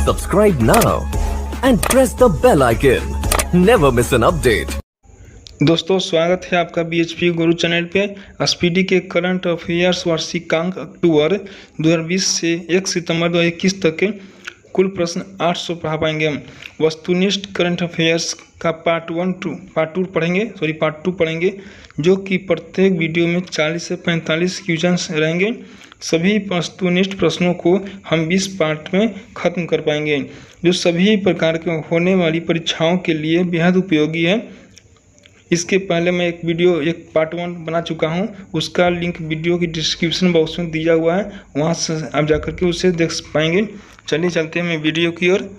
Subscribe now and press the bell icon. Never miss an update. दोस्तों स्वागत है आपका BHP गुरु चैनल पे। SPD के करंट अफेयर्स वार्षिकांक अक्टूबर 2020 से 1 सितंबर 2021 तक के कुल प्रश्न 800 पढ़ा पाएंगे हम। वस्तुनिष्ठ करंट अफेयर्स का पार्ट 2 पढ़ेंगे जो कि प्रत्येक वीडियो में 40 से 45 क्वेश्चंस रहेंगे। सभी वस्तुनिष्ठ प्रश्नों को हम 20 पार्ट में ख़त्म कर पाएंगे, जो सभी प्रकार के होने वाली परीक्षाओं के लिए बेहद उपयोगी है। इसके पहले मैं एक पार्ट 1 बना चुका हूं, उसका लिंक वीडियो की डिस्क्रिप्शन बॉक्स में दिया हुआ है, वहां से आप जाकर के उसे देख पाएंगे। चलिए चलते हैं मैं वीडियो की ओर।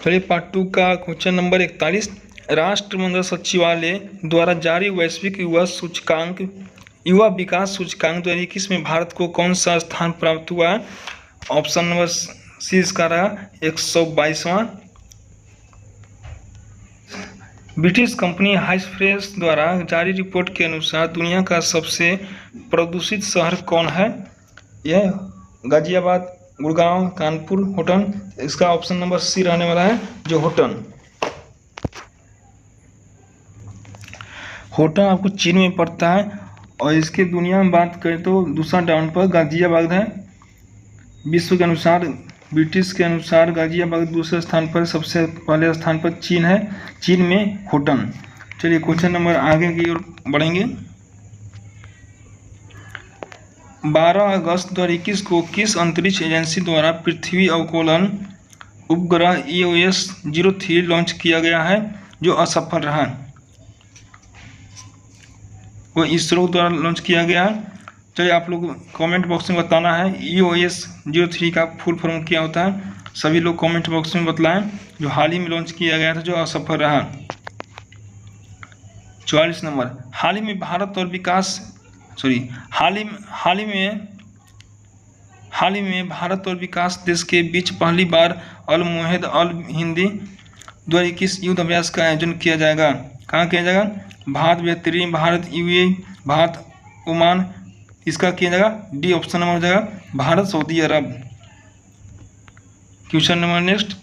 चलिए पार्ट 2 का क्वेश्चन नंबर 41। राष्ट्रमंडल सचिवालय द्वारा जारी वैश्विक युवा विकास सूचकांक 2021 में भारत को कौन सा स्थान प्राप्त हुआ है? ऑप्शन नंबर सी इसका रहा 122वां। ब्रिटिश कंपनी हाइफ्रेश द्वारा जारी रिपोर्ट के अनुसार दुनिया का सबसे प्रदूषित शहर कौन है? यह गाजियाबाद, गुड़गांव, कानपुर, होटन। इसका ऑप्शन नंबर सी रहने वाला है, जो होटन आपको चीन में पड़ता है। और इसके दुनिया में बात करें तो दूसरा डाउन पर गाजियाबाद है। विश्व के अनुसार, ब्रिटिश के अनुसार गाजियाबाद दूसरे स्थान पर, सबसे पहले स्थान पर चीन है, चीन में होटन। चलिए क्वेश्चन नंबर आगे की ओर बढ़ेंगे। 12 अगस्त 2021 को किस अंतरिक्ष एजेंसी द्वारा पृथ्वी अवलोकन उपग्रह EOS-03 लॉन्च किया गया है, जो असफल रहा? वो इसरो द्वारा लॉन्च किया गया है। चलिए आप लोग कमेंट बॉक्स में बताना है EOS-03 का फुल फॉर्म क्या होता है। सभी लोग कमेंट बॉक्स में बतलाएं। जो हाल ही में लॉन्च किया गया था, जो असफल रहा। 44 नंबर। हाल ही में भारत और विकास देश के बीच पहली बार अल मुहिद अल हिंदी 2021 युद्ध अभ्यास का आयोजन किया जाएगा। कहाँ किया जाएगा? भारत, बेहतरीन, भारत, UAE, भारत, ओमान। इसका किया जाएगा डी ऑप्शन नंबर हो जाएगा, भारत, सऊदी अरब। Question number next.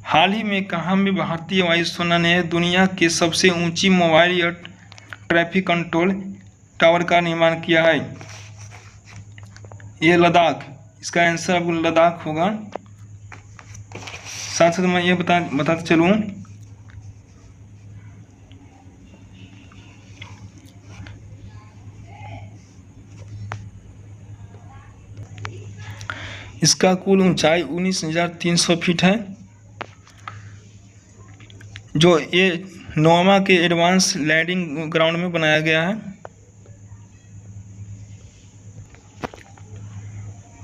हाल ही में कहाँ में भारतीय वायुसेना ने दुनिया के सबसे ऊंची mobile air traffic control tower का निर्माण किया है? ये लद्दाख। इसका आंसर आपको लद्दाख होगा। साथ साथ मैं ये बताते चलूँ, इसका कुल ऊंचाई 19,300 फीट है, जो ये नोमा के एडवांस लैंडिंग ग्राउंड में बनाया गया है।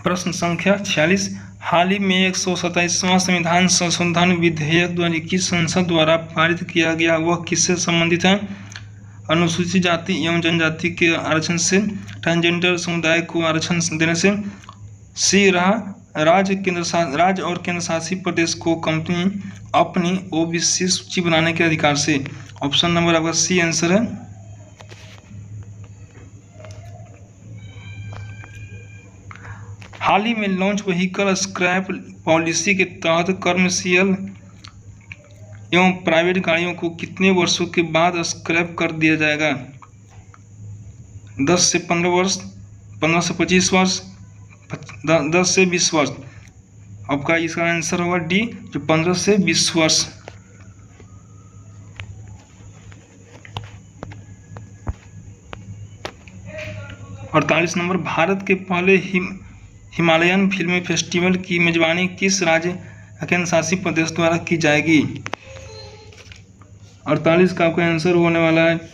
प्रश्न संख्या 46। हाल ही में 127वां संविधान संशोधन विधेयक 2021 संसद द्वारा पारित किया गया, वह किससे संबंधित है? अनुसूचित जाति एवं जनजाति के आरक्षण से, ट्रांसजेंडर समुदाय को आरक्षण देने से, सी रहा राज्य और केंद्र शासित प्रदेश को कंपनी अपनी OBC सूची बनाने के अधिकार से। ऑप्शन नंबर आपका सी आंसर है। हाल ही में लॉन्च व्हीकल स्क्रैप पॉलिसी के तहत कमर्शियल एवं प्राइवेट गाड़ियों को कितने वर्षों के बाद स्क्रैप कर दिया जाएगा? 10 से 15 वर्ष, 15 से 25 वर्ष, 10 से 20 वर्ष। आपका इसका आंसर होगा डी, जो 15 से 20 वर्ष। और 48 नंबर। भारत के पहले हिमालयन फिल्म फेस्टिवल की मेजबानी किस राज्य केंद्र शासित प्रदेश द्वारा की जाएगी? 48 का आपका आंसर होने वाला है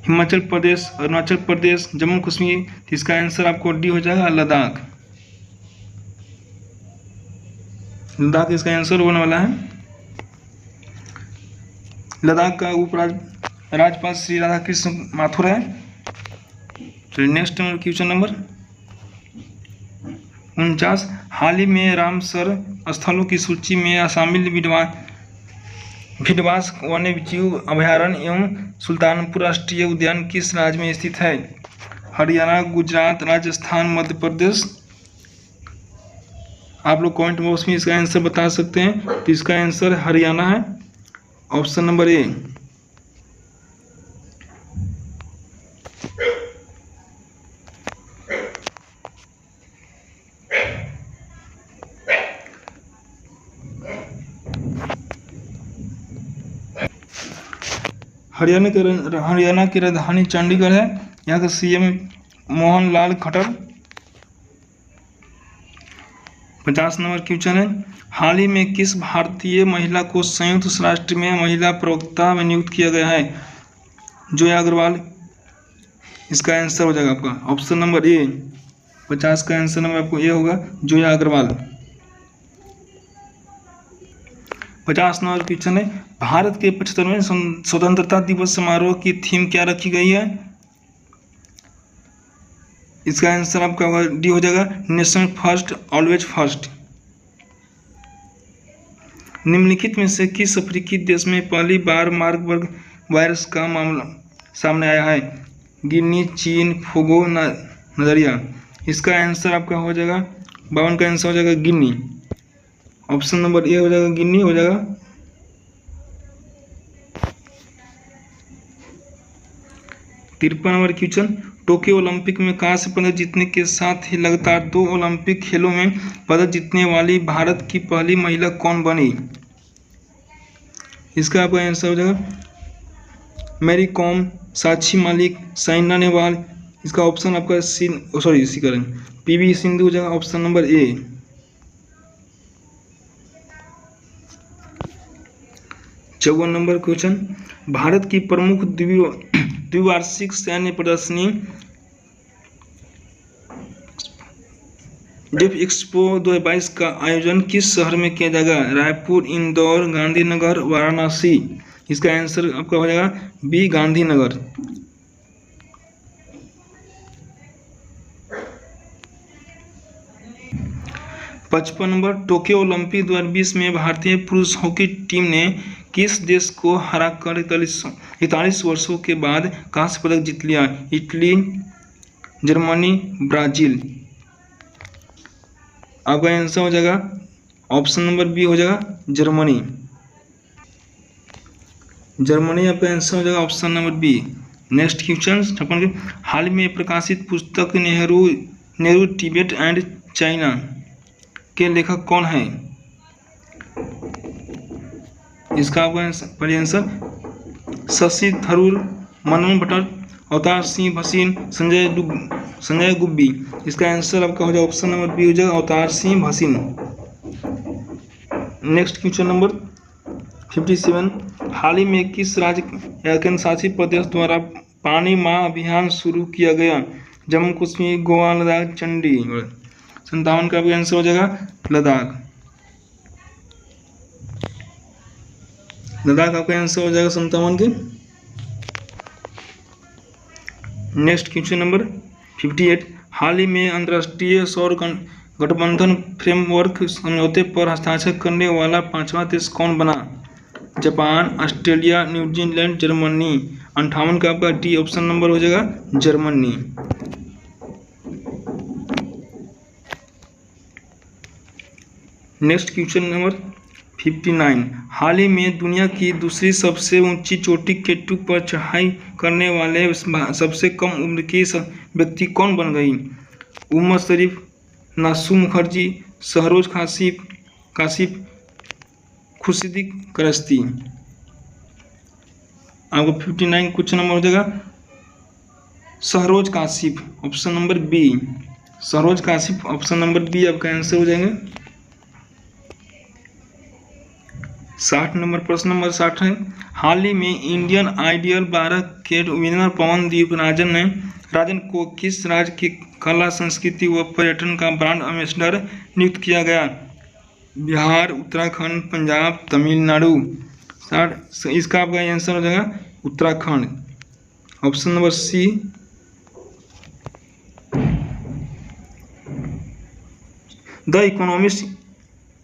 हिमाचल प्रदेश, अरुणाचल प्रदेश, जम्मू कश्मीर। इसका आंसर आपको डी हो जाएगा, लद्दाख। लद्दाख इसका आंसर होने वाला है। लद्दाख का राज्यपाल श्री राधाकृष्ण माथुर है। तो नेक्स्ट क्वेश्चन नंबर 49। हाल ही में रामसर स्थलों की सूची में शामिल भिडवास वन्यजीव अभयारण्य एवं सुल्तानपुर राष्ट्रीय उद्यान किस राज्य में स्थित है? हरियाणा, गुजरात, राजस्थान, मध्य प्रदेश। आप लोग कमेंट बॉक्स में इसका आंसर बता सकते हैं। तो इसका आंसर हरियाणा है, ऑप्शन नंबर ए। हरियाणा की राजधानी चंडीगढ़ है। यहाँ का CM Mohan Lal Khattar. 50 number question है, हाल ही में किस भारतीय महिला को संयुक्त राष्ट्र में महिला प्रवक्ता में नियुक्त किया गया है? जोया अग्रवाल। इसका आंसर हो जाएगा आपका ऑप्शन नंबर ए। 50 का आंसर नंबर आपको ए होगा, जोया अग्रवाल। 50 नंबर क्वेश्चन है, भारत के 75वें स्वतंत्रता दिवस समारोह की थीम क्या रखी गई है? इसका आंसर आपका डी हो जाएगा, नेशन फर्स्ट ऑलवेज फर्स्ट। निम्नलिखित में से किस अफ्रीकी देश में पहली बार मार्बर्ग वायरस का मामला सामने आया है? गिनी, चीन, फोगो, नजरिया। इसका आंसर आपका हो जाएगा 52 का आंसर हो जाएगा गिनी, ऑप्शन नंबर ए हो जाएगा, गिनी हो जाएगा। 53 नंबर क्वेश्चन, टोक्यो ओलंपिक में कांस्य पदक जीतने के साथ ही लगातार 2 ओलंपिक खेलों में पदक जीतने वाली भारत की पहली महिला कौन बनी? इसका आपका आंसर हो जाएगा मैरी कॉम, साक्षी मालिक, साइना नेहवाल। इसका ऑप्शन आपका सी करें पीवी सिंधु हो जाएगा, option number A. 54 number question, Bharat की प्रमुख द्विवार्षिक सैन्य प्रदर्शनी डेफ एक्सपो 2022 का आयोजन किस शहर में किया जाएगा? रायपुर, इंदौर, गांधीनगर, वाराणसी। इसका आंसर आपका हो जाएगा B, Gandhinagar. 55 number, Tokyo Olympic 2020 में भारतीय पुरुष हॉकी टीम ने किस देश को हराकर 41 वर्षों के बाद कांस्य पदक जीत लिया? Italy, Germany, Brazil. आपका आंसर हो जाएगा ऑप्शन नंबर बी हो जाएगा, जर्मनी। जर्मनी आपका आंसर हो जाएगा option number B. Next question, हाल में प्रकाशित पुस्तक नेहरू तिब्बत एंड चाइना के लेखक कौन है? इसका आपका आंसर शशि थरूर, मनन भट्ट, अवतार सिंह भसीन, संजय गुब्बी। इसका आंसर आपका हो जाएगा ऑप्शन नंबर बी हो जाएगा, Avtar Singh Bhasin. Next question number 57, हाल ही में किस राज्य या केंद्र शासित प्रदेश द्वारा पानी माह अभियान शुरू किया गया? जम्मू कश्मीर, गोवा, लद्दाख, चंडीगढ़। 57 का भी आंसर हो जाएगा लद्दाख। लद्दाख आपका आंसर हो जाएगा 57 के। नेक्स्ट क्वेश्चन नंबर 58, हाल ही में अंतर्राष्ट्रीय सौर गठबंधन फ्रेमवर्क समझौते पर हस्ताक्षर करने वाला 5वां देश कौन बना? Japan, Australia, New Zealand, Germany. 58 का आपका डी ऑप्शन नंबर हो जाएगा, जर्मनी। नेक्स्ट क्वेश्चन नंबर 59, हाल ही में दुनिया की दूसरी सबसे ऊंची चोटी केटू पर चढ़ाई करने वाले सबसे कम उम्र की व्यक्ति कौन बन गई? उमर शरीफ, नासू मुखर्जी, सहरोज काशिफ, खुर्शीद करश्ती। आपको 59 क्वेश्चन नंबर हो जाएगा Sehroz Kashif, option number B. Sehroz Kashif option number B आपका आंसर हो जाएंगे। 60 नंबर प्रश्न नंबर 60 है, हाल ही में इंडियन आइडियल 12 के विनर पवनदीप राजन को किस राज्य की कला, संस्कृति व पर्यटन का ब्रांड एम्बेसडर नियुक्त किया गया? बिहार, उत्तराखंड, पंजाब, तमिलनाडु। इसका आपका आंसर हो जाएगा Uttarakhand, option number C. The Economist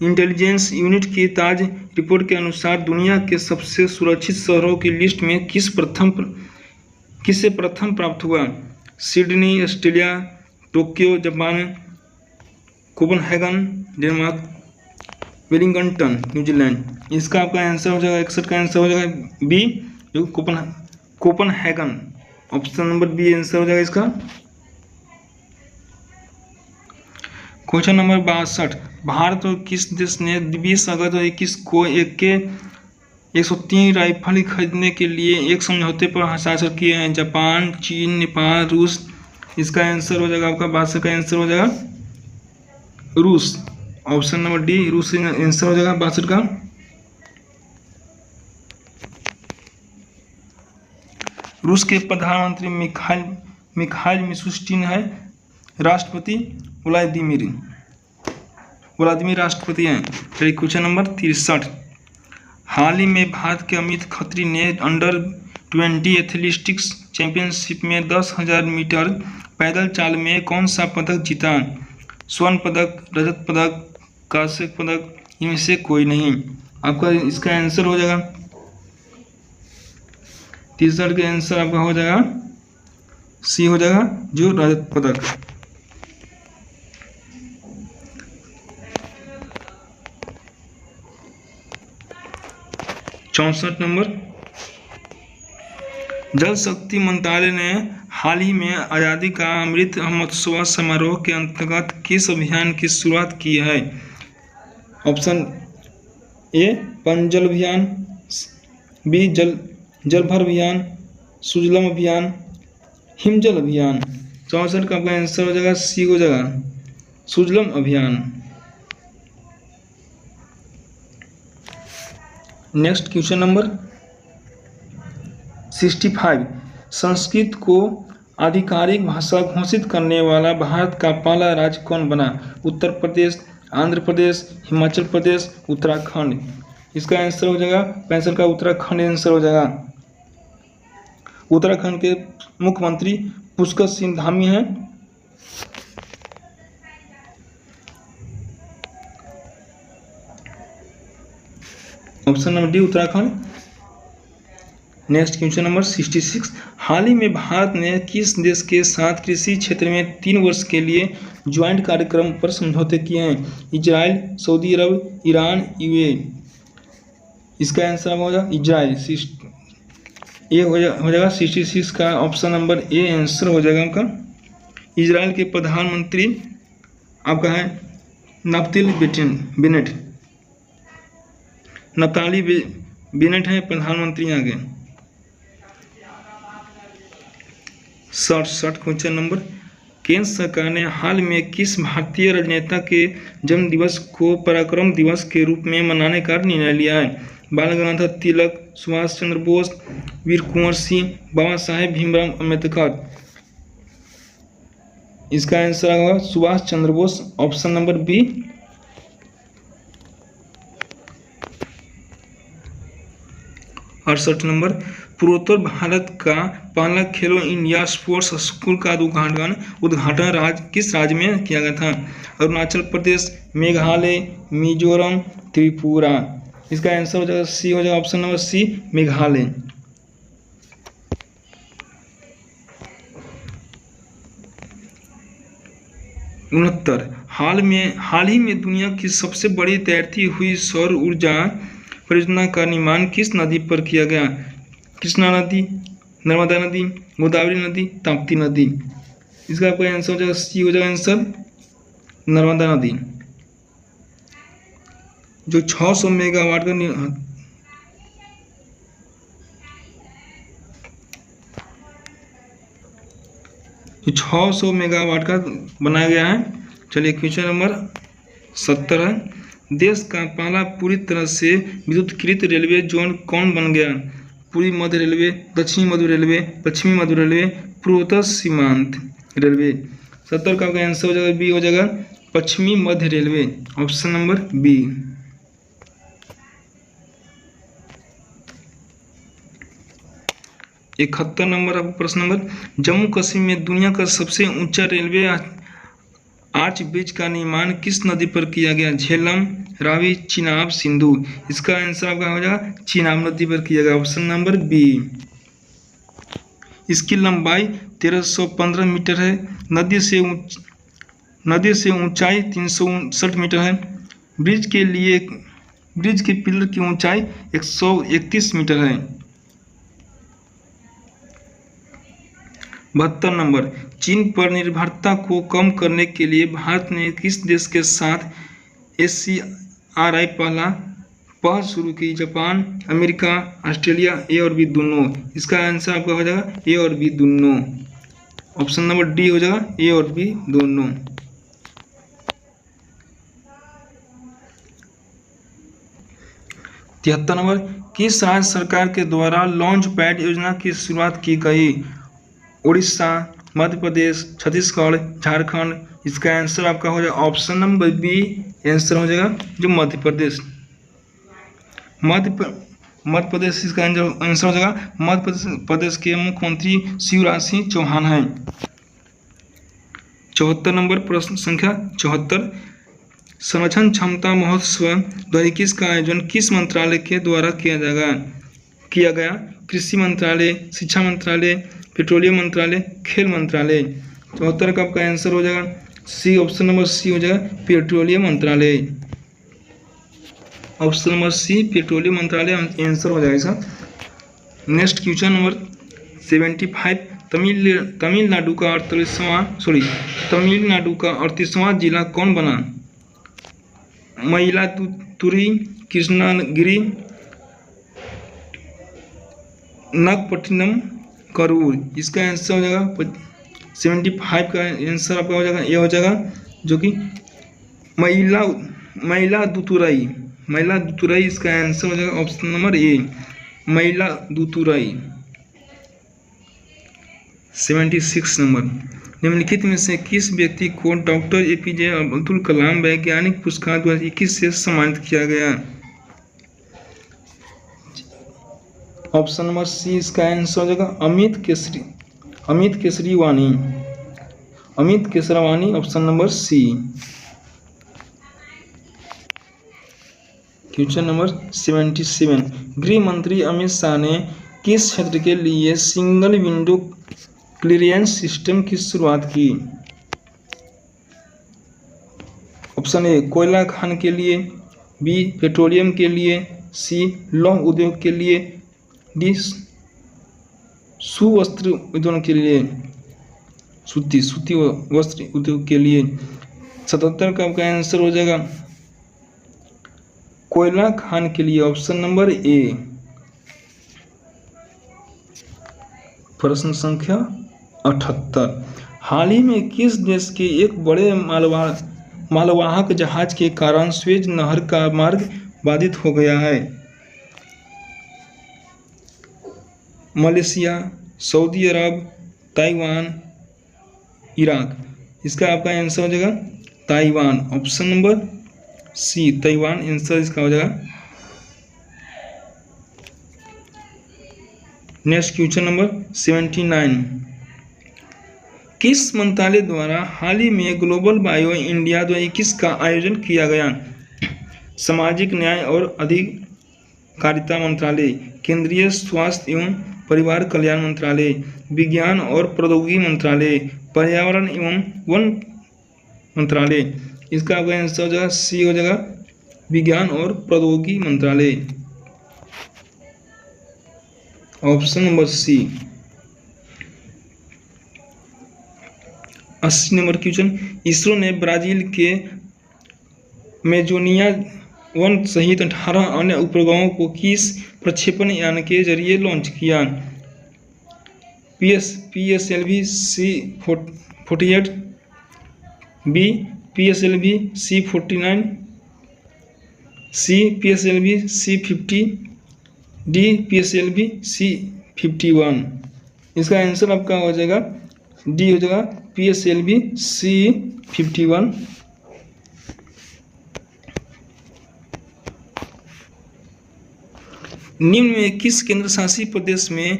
Intelligence Unit की ताज़ा रिपोर्ट के अनुसार दुनिया के सबसे सुरक्षित शहरों की लिस्ट में किसे प्रथम प्राप्त हुआ? Sydney Australia, Tokyo Japan, Copenhagen Denmark, Wellington New Zealand. इसका आपका आंसर हो जाएगा 61 का आंसर हो जाएगा बी, जो Copenhagen. Option number B answer हो जाएगा इसका। क्वेश्चन नंबर 62, भारत और किस देश ने 20 अगस्त 2021 को AK-103 राइफल खरीदने के लिए एक समझौते पर हस्ताक्षर किए हैं? जापान, चीन, नेपाल, रूस। इसका आंसर हो जाएगा आपका 62 का आंसर हो जाएगा रूस। ऑप्शन नंबर डी रूस आंसर हो जाएगा 62 का। रूस के प्रधानमंत्री मिखाइल मिशुस्टिन है। राष्ट्रपति व्लादिमीर राष्ट्रपति हैं। चलिए क्वेश्चन नंबर 63, हाल ही में भारत के अमित खत्री ने अंडर 20 एथलेटिक्स चैंपियनशिप में 10,000 मीटर पैदल चाल में कौन सा पदक जीता? स्वर्ण पदक, रजत पदक, कांस्य पदक, इनमें से कोई नहीं। आपका इसका आंसर हो जाएगा 63 का आंसर आपका हो जाएगा सी हो जाएगा, जो रजत पदक। चौसठ नंबर, जल शक्ति मंत्रालय ने हाल ही में आज़ादी का अमृत महोत्सव समारोह के अंतर्गत किस अभियान की शुरुआत की है? ऑप्शन ए पेयजल अभियान, बी जल भर अभियान, सुजलम अभियान, हिमजल अभियान। 64 का आपका आंसर हो जाएगा सी हो जाएगा, सुजलम अभियान। नेक्स्ट क्वेश्चन नंबर 65, संस्कृत को आधिकारिक भाषा घोषित करने वाला भारत का पहला राज्य कौन बना? उत्तर प्रदेश, आंध्र प्रदेश, हिमाचल प्रदेश, उत्तराखंड। इसका आंसर हो जाएगा 65 का उत्तराखंड आंसर हो जाएगा। उत्तराखंड के मुख्यमंत्री पुष्कर सिंह धामी हैं। Option number D Uttarakhand. Next question number 66, हाल ही में भारत ने किस देश के साथ कृषि क्षेत्र में 3 वर्ष के लिए ज्वाइंट कार्यक्रम पर समझौते किए हैं? इजराइल, सऊदी अरब, ईरान, यूएई। इसका आंसर हो जाएगा इजराइल। ये हो जाएगा 66 का ऑप्शन नंबर ए आंसर हो जाएगा आपका। इजराइल के प्रधानमंत्री आपका है नाफ्ताली बेनेट है प्रधानमंत्री यहाँ के। 67 क्वेश्चन नंबर, केंद्र सरकार ने हाल में किस भारतीय राजनेता के जन्म दिवस को पराक्रम दिवस के रूप में मनाने का निर्णय लिया है? बाल गंगाधर तिलक, सुभाष चंद्र बोस, वीर कुंवर सिंह, बाबा साहेब भीमराव अम्बेडकर। इसका आंसर होगा Subhash Chandra Bose. Option number B. 68 number, पूर्वोत्तर भारत का पहला खेलो इंडिया स्पोर्ट्स स्कूल का उद्घाटन किस राज्य में किया गया था? अरुणाचल प्रदेश, मेघालय, मिजोरम, त्रिपुरा। इसका आंसर हो जाएगा सी हो जाएगा, ऑप्शन नंबर सी मेघालय। उनहत्तर, हाल ही में दुनिया की सबसे बड़ी तैरती हुई सौर ऊर्जा परियोजना का निर्माण किस नदी पर किया गया? कृष्णा नदी, नर्मदा नदी, गोदावरी नदी, ताप्ती नदी। इसका आपका आंसर हो जाएगा सी हो जाएगा आंसर नर्मदा नदी, जो 600 मेगावाट का 600 मेगावाट का बनाया गया है। चलिए क्वेश्चन नंबर 70 है, देश का पहला पूरी तरह से विद्युतीकृत रेलवे जोन कौन बन गया? पूर्वी मध्य रेलवे, दक्षिणी मध्य रेलवे, पश्चिमी मध्य रेलवे, पूर्वोत्तर सीमांत रेलवे। 70 का आंसर हो जाएगा बी हो जाएगा पश्चिमी मध्य रेलवे। Option number B. इकहत्तर नंबर आपका प्रश्न नंबर, जम्मू कश्मीर में दुनिया का सबसे ऊंचा रेलवे आर्च ब्रिज का निर्माण किस नदी पर किया गया? झेलम, रावी, चिनाब, सिंधु। इसका आंसर आपका हो जाएगा चिनाब नदी पर किया गया। Option number B. इसकी लंबाई 1315 मीटर है। नदी से ऊंचाई 359 मीटर है। ब्रिज के पिलर की ऊंचाई 131 मीटर है। 72 नंबर, चीन पर निर्भरता को कम करने के लिए भारत ने किस देश के साथ SCRI पहल शुरू की? जापान, अमेरिका, ऑस्ट्रेलिया, ए और बी दोनों। इसका आंसर आपका हो जाएगा ए और बी दोनों। ऑप्शन नंबर डी हो जाएगा ए और बी दोनों। 73 नंबर, किस राज्य सरकार के द्वारा लॉन्च पैड योजना की शुरुआत की गई? उड़ीसा, मध्य प्रदेश, छत्तीसगढ़, झारखंड। इसका आंसर आपका हो जाएगा ऑप्शन नंबर बी आंसर हो जाएगा जो मध्य प्रदेश। मध्य प्रदेश इसका आंसर हो जाएगा। मध्य प्रदेश के मुख्यमंत्री शिवराज सिंह चौहान हैं। 74 नंबर, प्रश्न संख्या 74, संरक्षण क्षमता महोत्सव 2021 का आयोजन किस मंत्रालय के द्वारा किया गया? कृषि मंत्रालय, शिक्षा मंत्रालय, पेट्रोलियम मंत्रालय, खेल मंत्रालय। 74 का आपका आंसर हो जाएगा सी, ऑप्शन नंबर सी हो जाएगा पेट्रोलियम मंत्रालय। ऑप्शन नंबर सी पेट्रोलियम मंत्रालय आंसर हो जाएगा इसका। नेक्स्ट क्वेश्चन नंबर 75, तमिलनाडु का 38वां जिला कौन बना? मयिलादुथुरई, कृष्णगिरी, नागपट्टिनम, करूर। इसका आंसर हो जाएगा 75 का आंसर आपका हो जाएगा ये हो जाएगा जो कि मयिलादुथुरई इसका आंसर हो जाएगा option number A, Mayiladuthurai. 76 number, निम्नलिखित में से किस व्यक्ति को डॉक्टर APJ अब्दुल कलाम वैज्ञानिक पुरस्कार 2021 से सम्मानित किया गया? ऑप्शन नंबर सी इसका आंसर हो जाएगा Amit Kesarwani. Option number C. Question number 77, गृह मंत्री अमित शाह ने किस क्षेत्र के लिए सिंगल विंडो क्लियरेंस सिस्टम की शुरुआत की? ऑप्शन ए कोयला खान के लिए, बी पेट्रोलियम के लिए, सी लौह उद्योग के लिए, डी सुवस्त्र उद्योग के लिए, सूती वस्त्र उद्योग के लिए। 77 का आपका आंसर हो जाएगा कोयला खान के लिए, ऑप्शन नंबर ए। प्रश्न संख्या 78, हाल ही में किस देश के एक बड़े मालवाहक जहाज के कारण स्वेज नहर का मार्ग बाधित हो गया है? Malaysia, Saudi Arab, Taiwan, Iraq. इसका आपका आंसर हो जाएगा Taiwan. Option number C Taiwan answer इसका हो जाएगा। नेक्स्ट क्वेश्चन नंबर 79, किस मंत्रालय द्वारा हाल ही में ग्लोबल बायो इंडिया 2021 का आयोजन किया गया? सामाजिक न्याय और अधिकारिता मंत्रालय, केंद्रीय स्वास्थ्य एवं परिवार कल्याण मंत्रालय, विज्ञान और प्रौद्योगिकी मंत्रालय, पर्यावरण एवं वन मंत्रालय। इसका आपका आंसर हो जाएगा सी हो जाएगा विज्ञान और प्रौद्योगिकी मंत्रालय। Option number C. 80 number question, ISRO ने ब्राजील के मेजोनिया 1 सहित 18 अन्य उपग्रहों को किस प्रक्षेपण यान के जरिए लॉन्च किया? PSLV C-48, B PSLV C-49, C PSLV C-50, D PSLV C-51। इसका आंसर आपका हो जाएगा डी हो जाएगा PSLV C-51। निम्न में किस केंद्र शासित प्रदेश में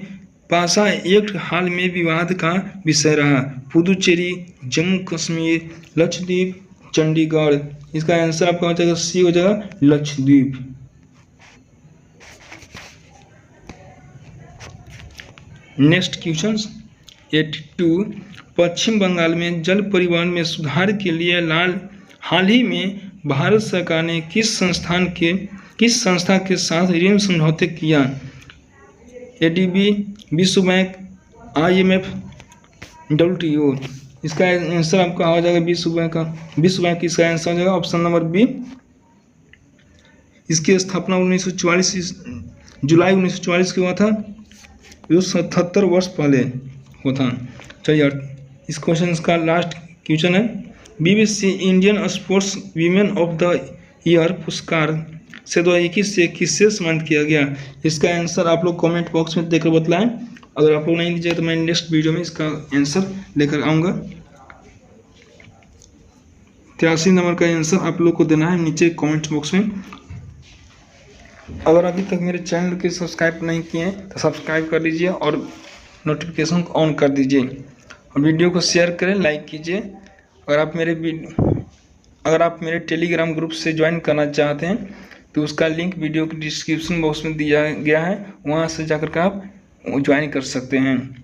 पासा एक्ट हाल में विवाद का विषय रहा? पुदुचेरी, जम्मू कश्मीर, लक्षद्वीप, चंडीगढ़। इसका आंसर आपका हो जाएगा सी हो जाएगा लक्षद्वीप। नेक्स्ट क्वेश्चन 82, पश्चिम बंगाल में जल परिवहन में सुधार के लिए हाल ही में भारत सरकार ने किस संस्था के साथ ऋण समझौते किया? एडीबी, विश्व बैंक, IMF, WTO। इसका आंसर आपका हो जाएगा विश्व बैंक इसका आंसर हो जाएगा ऑप्शन नंबर बी। इसकी स्थापना 1944 जुलाई 1944 को हुआ था, जो 77 वर्ष पहले हुआ था। चलिए इस क्वेश्चन का लास्ट क्वेश्चन है, BBC Indian sports women of the year पुरस्कार से 2021 से किससे सम्मानित किया गया? इसका आंसर आप लोग कमेंट बॉक्स में देकर बतलाएं। अगर आप लोग नहीं दीजिए तो मैं नेक्स्ट वीडियो में इसका आंसर लेकर आऊँगा। 83 नंबर का आंसर आप लोग को देना है नीचे कमेंट बॉक्स में। अगर अभी तक मेरे चैनल को सब्सक्राइब नहीं किए हैं तो सब्सक्राइब कर लीजिए और नोटिफिकेशन को ऑन कर दीजिए और वीडियो को शेयर करें, लाइक कीजिए। अगर आप मेरे टेलीग्राम ग्रुप से ज्वाइन करना चाहते हैं तो उसका लिंक वीडियो के डिस्क्रिप्शन बॉक्स में दिया गया है, वहाँ से जाकर के आप ज्वाइन कर सकते हैं।